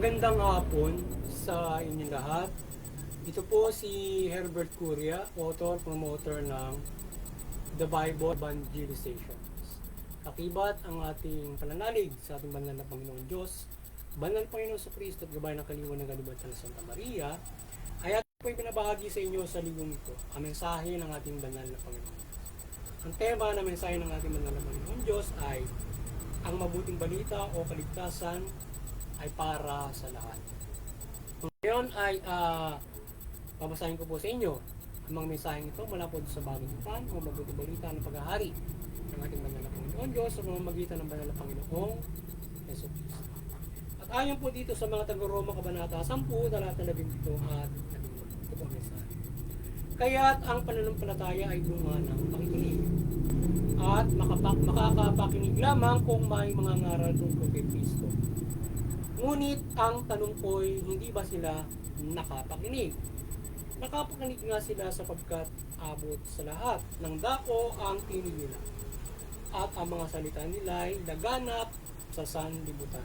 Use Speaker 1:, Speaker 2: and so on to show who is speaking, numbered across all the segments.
Speaker 1: Magandang hapon sa inyong lahat. Ito po si Herbert Curia, author, promoter ng The Bible Evangelizations. Kakibat ang ating pananalig sa ating banal na Panginoon Diyos, banal Panginoon sa Kristo at gabay ng kaliwan ng kalibatan ng Santa Maria, ay ating po ibinabahagi sa inyo sa linggong ito, ang mensahe ng ating banal na Panginoon. Ang tema ng mensahe ng ating banal na Panginoon Diyos ay ang mabuting balita o kaligtasan ay para sa lahat. Ngayon ay babasahin ko po sa inyo ang mga mensaheng ito mula po sa Bagong Tipan o mabuting balita ng paghahari ng ating banal na Panginoon Diyos sa pamamagitan ng banal na Panginoong Yesu Cristo. At ayon po dito sa mga taga-Roma Kabanata 10, talata 17 at 18. Ito po ang mensahe. Kaya't ang pananampalataya ay bunga ng pakikinig. At makakapakinig lamang kung may mga ngaral tungkol kay Kristo. Ngunit ang tanong ko'y, hindi ba sila nakapakinig? Nakapakinig nga sila sapagkat abot sa lahat ng dako ang tinig nila. At ang mga salita nila ay laganap sa sanlibutan.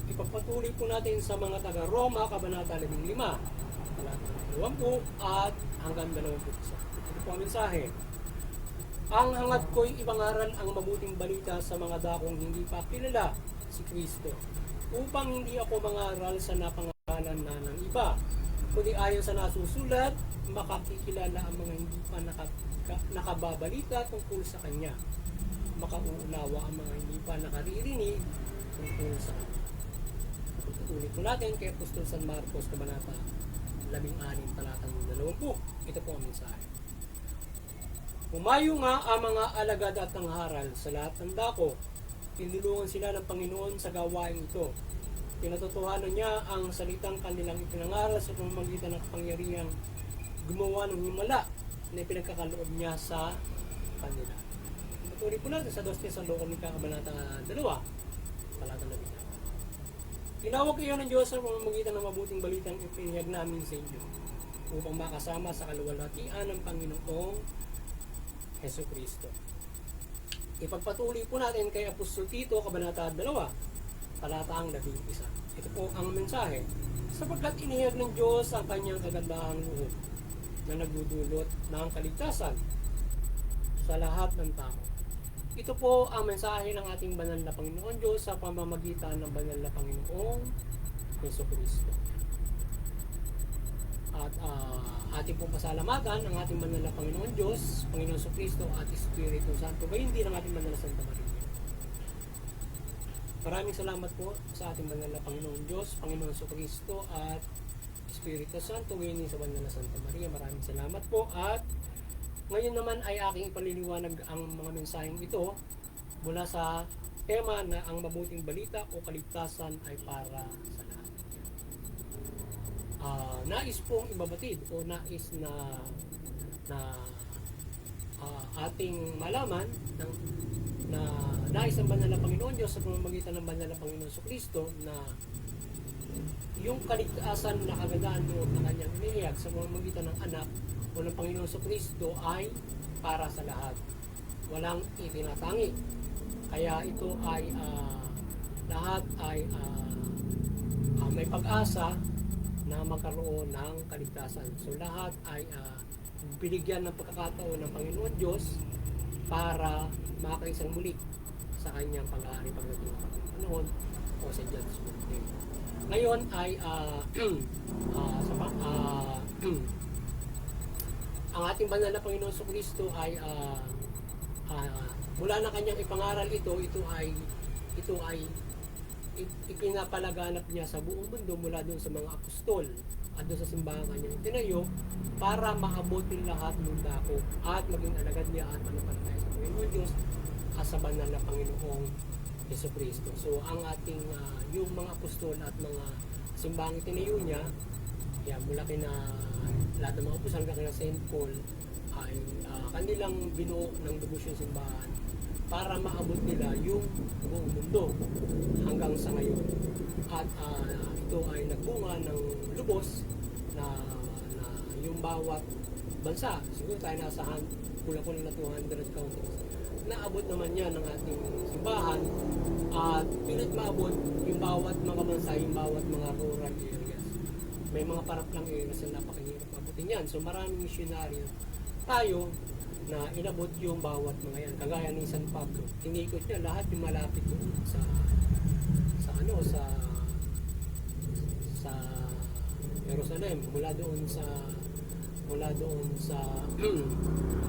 Speaker 1: Ipagpatuloy po natin sa mga taga-Roma, Kabanata 15, talata 20 at hanggang 21. Ito po ang mensahe. Ang hangad ko'y ipangaral ang mabuting balita sa mga dakong hindi pa kilala si Kristo, upang hindi ako mangaral sa napangaralan na ng iba, kundi ayon sa nasusulat, makakikilala ang mga hindi pa nakababalita tungkol sa Kanya, makauunawa ang mga hindi pa nakaririnig tungkol sa Kanya. Tutuloy po natin kay Apostol San Marcos, Kabanata 16, talatang 20. Ito po ang mensahe. Umayo nga ang mga alagad at tangharal sa lahat ng dako. Tinulungan sila ng Panginoon sa gawain ito. Pinatotohanan niya ang salitang kanilang ipinangaral sa pamamagitan ng kapangyarihang gumawa ng himala na ipinagkakaloob niya sa kanila. Patuloy po natin sa 2 Tesalonica, Kabanata 2, talata 11. Tinawag kayo ng Diyos sa pamamagitan ng mabuting balitang ipinahayag namin sa inyo upang makasama sa kaluwalhatian ng Panginoong Hesu Kristo. Ipagpatuloy po natin kay Apostol Tito, Kabanata 2, talatang 11. Ito po ang mensahe. Sapagkat inihayag ng Diyos ang kanyang kagandahang loob na nagdudulot ng kaligtasan sa lahat ng tao. Ito po ang mensahe ng ating banal na Panginoon Diyos sa pamamagitan ng banal na Panginoong Hesu Kristo. At ating pong pasalamatan ang ating banal na Panginoon Diyos, Panginoon Hesu Kristo at Espiritu Santo, gayon din ang ating banal na Santa Maria. Maraming salamat po sa ating banal na Panginoon Diyos, Panginoon Hesu Kristo at Espiritu Santo, gayon din sa banal na Santa Maria. Maraming salamat po at ngayon naman ay aking ipaliliwanag ang mga mensaheng ito mula sa tema na ang mabuting balita o kaligtasan ay para sa lahat. Nais pong ibabatid o nais na ating malaman na nais ng banal na Panginoon Diyos sa pamamagitan ng banal na Panginoon Hesus Kristo na yung kaligtasan na kagandahan loob na kanyang inihayag sa pamamagitan ng anak o ng Panginoon Hesus Kristo ay para sa lahat. Walang itinatangi. Kaya ito ay lahat ay may pag-asa na magkaroon ng kaligtasan. So lahat ay binigyan ng pagkakataon ng Panginoon Diyos para makaisang muli sa kanyang pag-aari pagdating ng panahon o sa Judgment Day. Ngayon ay ang ating banal na Panginoon Hesus Kristo ay mula na kanyang ipangaral ito ay ipinapalaganap niya sa buong mundo mula doon sa mga apostol at doon sa simbahan kanyang itinayo para maabot yung lahat ng dako at maging alagad niya at manampalataya sa Panginoon Diyos at sa banal na Panginoong Hesus Kristo. So ang ating yung mga apostol at mga simbahang itinayo niya, mula kina lahat ng mga apostol hanggang kina St. Paul ay kanilang binuo ng debosyon simbahan para maabot nila yung buong mundo hanggang sa ngayon. At ito ay nagbunga ng lubos na yung bawat bansa. Siguro tayo nasa kulang-kulang na 200 counties. Naabot naman yan ng ating simbahan at pilit maabot yung bawat mga bansa, yung bawat mga rural areas. May mga paraplang areas na napakahirap mabutin yan. So maraming missionary tayo na inabot yung bawat mga yan. Kagaya ni San Pablo, tinikot niya lahat yung malapit doon sa Jerusalem, mula doon sa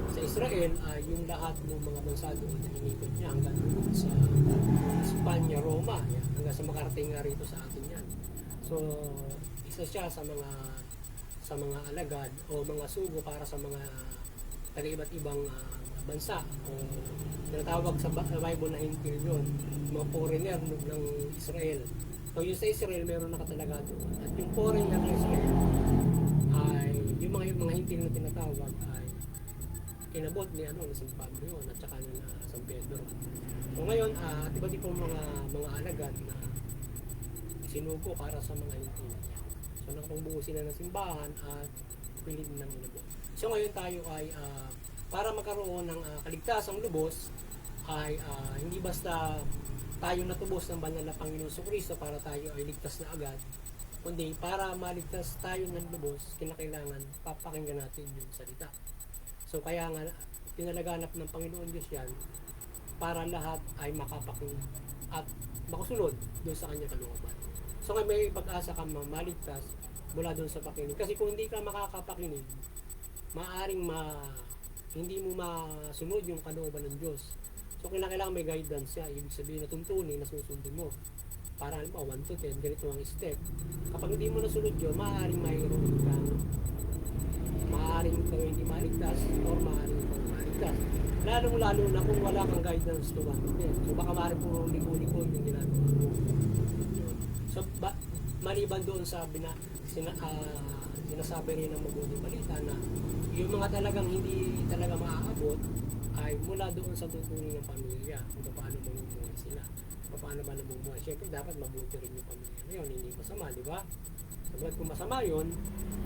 Speaker 1: sa Israel, yung lahat ng mga bansa doon na inikot niya hanggang doon sa Espanya, Roma, yan, hanggang sa makarating nga rito sa atin yan. So isa siya sa mga alagad o mga sugo para sa mga taga-iba't ibang bansa o tinatawag sa Bible na hintil yun, mga foreigner ng Israel. So yung sa Israel meron nakatalaga doon, at yung foreigner ng Israel ay yung mga hintil na tinatawag ay kinabot ni San Pablo yun, at saka na San Pedro. So ngayon iba't ibang mga alagad na sinuko para sa mga hintil niya. So nakapagbuo sila ng simbahan at pilit ng inabot. So ngayon tayo ay para magkaroon ng kaligtasang lubos ay hindi basta tayo natubos ng banal na Panginoon Kristo para tayo ay ligtas na agad, kundi para maligtas tayo ng lubos, kinakailangan papakinggan natin yung salita. So kaya nga pinalaganap ng Panginoon Diyos yan para lahat ay makapakinig at makasunod doon sa kanyang kalooban. So ngayon may pag-asa kang maligtas mula doon sa pakinig. Kasi kung hindi ka makakapakinig, maaring hindi mo masunod yung kalooban ng Diyos. So kailangan may guidance siya, ibig sabihin na tuntunin na susundin mo. Para alam mo, 1 to 10, ganito ang step. Kapag hindi mo nasunod yun, maaaring mayroon ka, maaaring ikaw hindi maligtas, or maaaring ikaw maligtas. Lalo na kung wala kang guidance to 1 to 10. So baka maaaring puro liko-liko yung ginagawa mo. So maliban doon sa sinasabi rin ng mabuting balita na yung mga talagang hindi talaga maaabot ay mula doon sa tuntunin ng pamilya kung paano mamumuhay sila, paano ba namumuhay. Siyempre dapat mabuti rin yung pamilya na yun, hindi masama, di ba? Sabagat kung masama yun,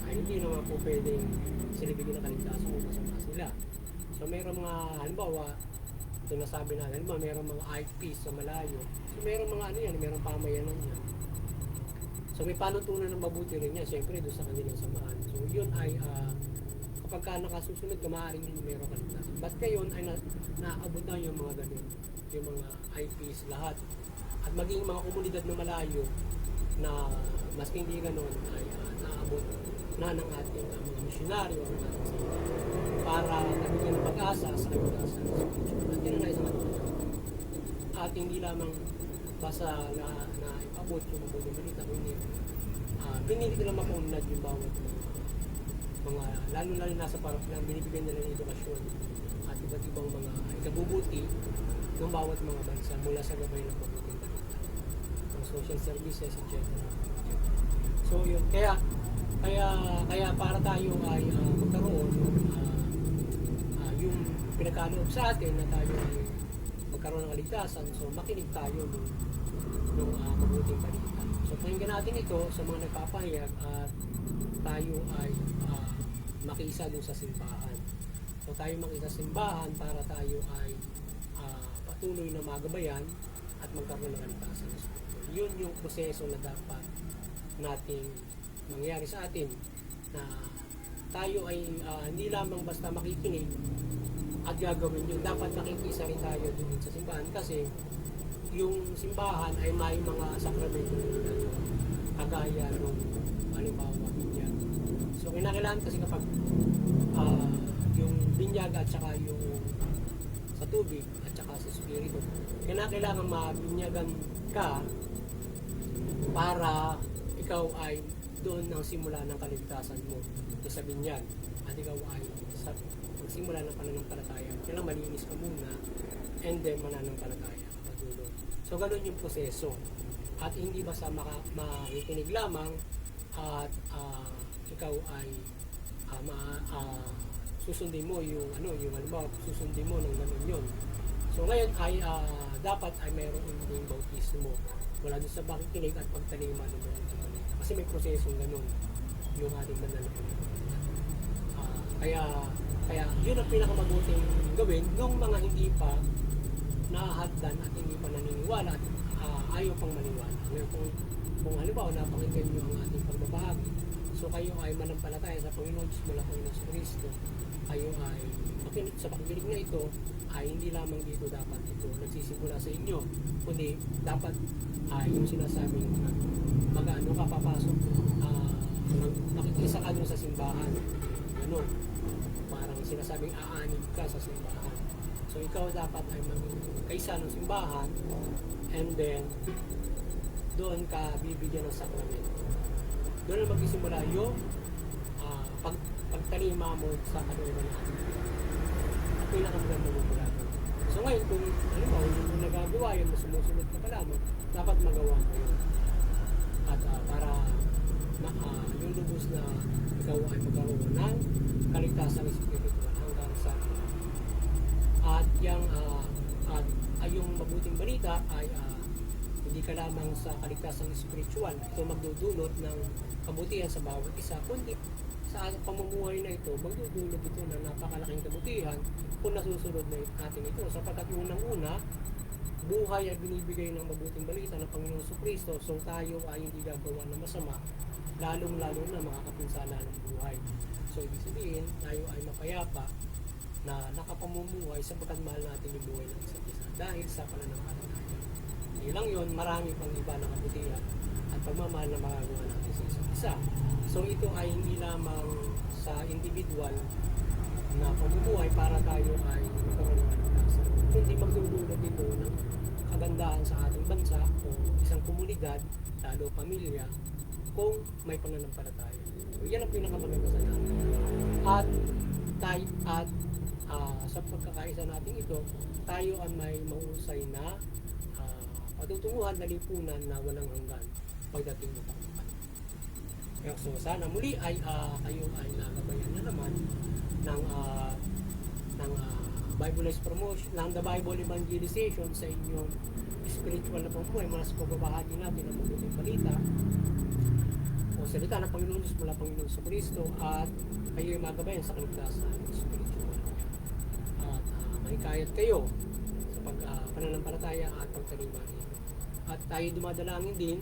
Speaker 1: ay hindi naman po pwedeng sila bigyan ng kaligtasan kung masama sila. So mayroong mga halimbawa, sinasabi na halimbawa mayroong mga IPs sa malayo, so mayroong mga mayroong pamayanan yan. So may panuntunan ng mabuti rin yan, siyempre doon sa kanilang samahan. So yun ay kapag ka nakasusunod ka, maaaring hindi mayroong kaligtasan. But ngayon ay naabot na yung mga ganun, yung mga IPs lahat. At maging mga komunidad na malayo na maski hindi ganun ay naabot na ng ating mga misyonaryo ng ating simbahan para nabigyan ng pag-asa sa kaligtasan. At yun na isang at hindi lamang basta na ipabot yung mabuting balita, kundi pinili nila mapunlad yung bawat mga lalo nasa paraplan, binibigyan nila ng edukasyon at iba't ibang mga ikabubuti ng bawat mga bansa mula sa gabay ng mabuting balita, ng social services, etc. So yun, kaya para tayo ay magkaroon yung pinagkaloob sa atin na tayo ay magkaroon ng kaligtasan, so makinig tayo ng mabuting balita. So pakinggan natin ito sa mga nagpapahayag at tayo ay makiisa dun sa simbahan. So tayo makiisa sa simbahan para tayo ay patuloy na magabayan at magkaroon ng kaligtasan. Yun yung proseso na dapat nating mangyari sa atin, na tayo ay hindi lamang basta makikinig at gagawin yun. Dapat nakikisa rin tayo dun sa simbahan kasi yung simbahan ay may mga sakramento kagaya nung halimbawa binyag. So kinakailangan kasi kapag yung binyag at saka yung sa tubig at saka sa spirito, kinakailangan mabinyagan ka para ikaw ay doon ang simula ng kaligtasan mo sa binyag, at ikaw ay sa magsimula ng pananampalataya. Kailangan malinis ka muna and then mananampalataya ka dulo. So ganun yung proseso, at hindi basta makikinig lamang at ikaw ay susundin mo yung halimbawa susundin mo ng ganun yun. So ngayon ay dapat ay mayroong yung bautismo mula doon sa pakikinig at pagtalima ng mga kasi may prosesong ganun yung ating mananampalataya. Kaya, kaya yun ang pinakamabuting gawin nung mga hindi pa nahahagdan at hindi pa naniniwala at ayaw pang maniwala. Ngayon, kung halimbawa napakinggan nyo ang ating pagbabahagi, so kayo ay manampalataya sa Panginoon Diyos mula Panginoon sa Kristo, kayo ay makinig sa pakikinig na ito, ay hindi lamang dito dapat ito nagsisimula sa inyo, kundi dapat ay yung sinasabing mag-ano ka papasok, makikisa ka doon sa simbahan, ano, parang sinasabing aanib ka sa simbahan. So ikaw dapat ay magkaisa ng simbahan, and then doon ka bibigyan ng sakramento. Doon na magsisimula yung pagtalima mo sa kalooban natin. At pinakamaganda mo mula doon. So ngayon, kung halimbawa hindi mo nagagawa yun, sumusunod ka pa lamang, dapat magawa mo yun. At para yung lubos na ikaw ay magkaroon ng kaligtasan ng spiritual hanggang sa at yung mabuting balita ay hindi ka lamang sa kaligtasang spiritual, ito magdudulot ng kabutihan sa bawat isa, kundi sa pamumuhay na ito, magdudulot ito ng napakalaking kabutihan kung nasusunod na ating ito. Sapagkat unang-una, buhay ay binibigay ng mabuting balita ng Panginoon Jesucristo, so tayo ay hindi gagawa ng masama, lalong-lalo na makakapinsala ng buhay. So ibig sabihin, tayo ay mapayapa na nakapamumuhay sapagkat mahal natin yung buhay ng isa't isa dahil sa pananampalataya. Hindi lang yun, marami pang iba na kabutihan at pagmamahal na magagawa natin sa isa't isa. So ito ay hindi lamang sa individual na pamumuhay para tayo ay magkaroon ng kaligtasan, kundi magdudulot ito ng kagandahan sa ating bansa o isang komunidad, lalo pamilya, kung may pananampalataya. So yan ang pinakamaganda sa natin. At sa pagkakaisa natin ito, tayo ay may mahusay na patutunguhan na lipunan na walang hanggan pagdating ng pagkakas. Kaya so sana muli ay kayo ay nagabayan na naman ng Bibleized promotion, ng The Bible Evangelization sa inyong spiritual na pamumuhay mula sa pagbabahagi natin ng mabuting balita o salita ng Panginoon Diyos mula Panginoon sa Kristo, at kayo ay magabayan sa kaligtasan spiritual. At mahikayat kayo sa pananampalataya at pagtalima nito. At tayo dumadalangin din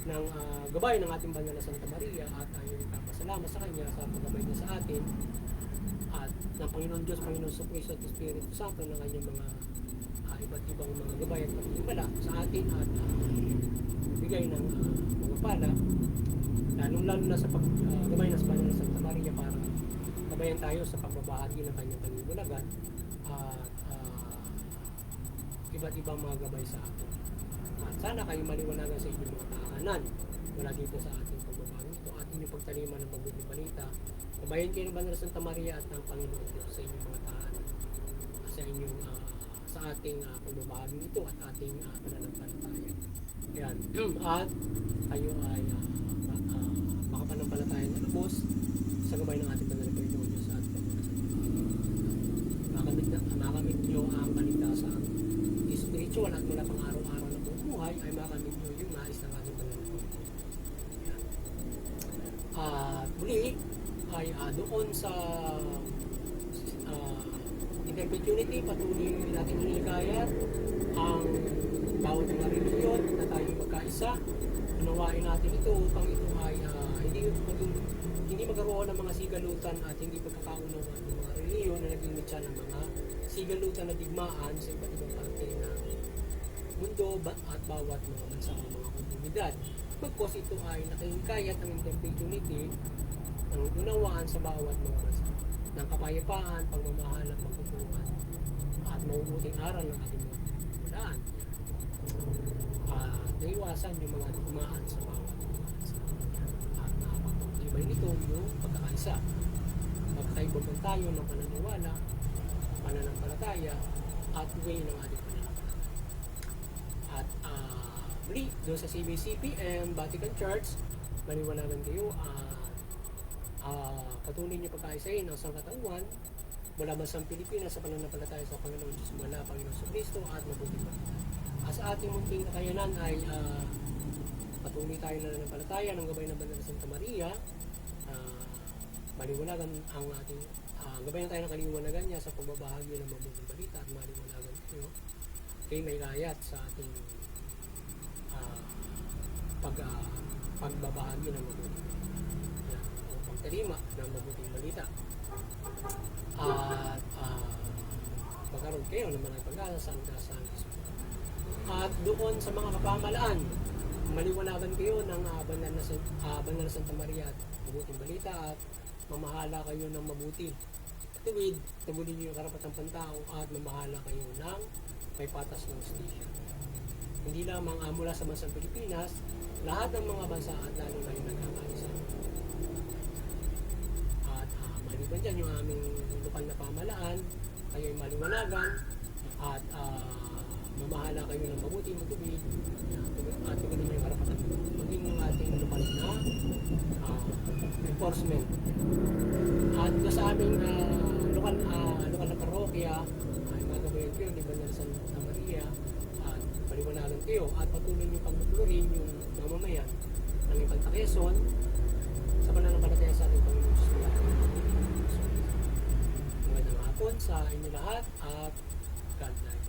Speaker 1: ng gabay ng ating banal na Santa Maria, at tayo nagpapasalamat sa Kanya sa paggabay niya sa atin, at ng Panginoon Diyos, Panginoon sa Kristo at Espiritu Santo ng Kanyang mga iba't ibang mga gabay at pagtitiwala sa atin, at bigay ng mga pala, lalong-lalo na sa paggabay ng banal na Santa Maria, para gabayan tayo sa pagbabahagi ng Kanyang panibulagan at iba't ibang mga gabay sa atin. At sana kayo maliwanagan sa inyong mga tahanan mula dito sa ating pagbabahagi ito at inyong pagtalima ng mabuting balita. Kabayan kayo ng Banal na Santa Maria at ng Panginoon Diyos sa inyong mga tahanan, sa inyong sa ating pagbabahagi ito at ating pananampalataya. Yan. At kayo ay makapanampalataya ng lubos sa gabay ng ating banal na Panginoon Diyos at makamit nyo ang kaligtasan spiritual, at mula pang araw-araw na buhay ay makamit nyo yung nais ng ating banal na Panginoon. At muli ay doon sa interpretability, patuloy natin hinikayat ang bawat mga reliyon na tayo magkaisa. Unawain natin ito upang ito ay hindi magkaroon ng mga sigalutan at hindi pagkakaunawan ng mga reliyon na naging mitya ng mga sigalutan na digmaan sa iba't ibang parte ng mundo at bawat mga bansa o mga komunidad. Pagkos ito ay nakahikayat ang interpretability ng unawaan sa bawat mga bansa ng kapayapaan, pagmamahal at pagtutulungan at mabubuting aral ng ating mga pagmulaan. Naiwasan yung mga digmaan sa bawat mga bansa. At napapagtibay nito yung pagkakaisa. Magkaibagan tayo ng pananiwala, pananampalataya, at way ng ating pananampalataya. At muli, doon sa CBCP and Vatican Church, maniwalagan kayo patuloy niyo pagkaisahin ang sangkatauhan mula bansang Pilipinas sa pananampalataya sa Panginoon Diyos mula Panginoon sa Kristo at mabuting balita. Sa ating munting kakayanan ay patuloy tayo na nananampalataya ng gabay ng Banal na Santa Maria, maliwanagan ang ating gabayan tayo ng kaliwanagan niya sa pagbabahagi ng mabuting balita at maliwanagan kayo kay may layat sa ating pagbabahagi ng mabuting balita o pagtalima ng mabuting balita at magkaroon kayo naman ng pag-asa sa ang at doon sa mga kapamalaan maliwanagan kayo ng banal na Santa Maria at mabuting balita at mamahala kayo ng mabuti tuwid, tagulin niyo yung karapatang pantao at mamahala kayo ng may patas ng justisya. Hindi lamang mula sa bansang Pilipinas, lahat ng mga bansa at lalo na yung nagkakaisa. At maliban dyan yung aming lokal na pamalaan, kayo ay maliwanagan at mamahala kayo ng mabuti, matubig at tagulin niyo yung karapatan. Maging yung ating lokal na enforcement. At sa aming lokal na parokya ay magabayan kayo ni Banal Santa Maria at paliwanagan kayo at patuloy niyo pagmuklurin yung mamamayan ng ibang Quezon sa pananampalataya sa ating Panginoon Jesus. Magandang hapon sa inyo lahat at God bless.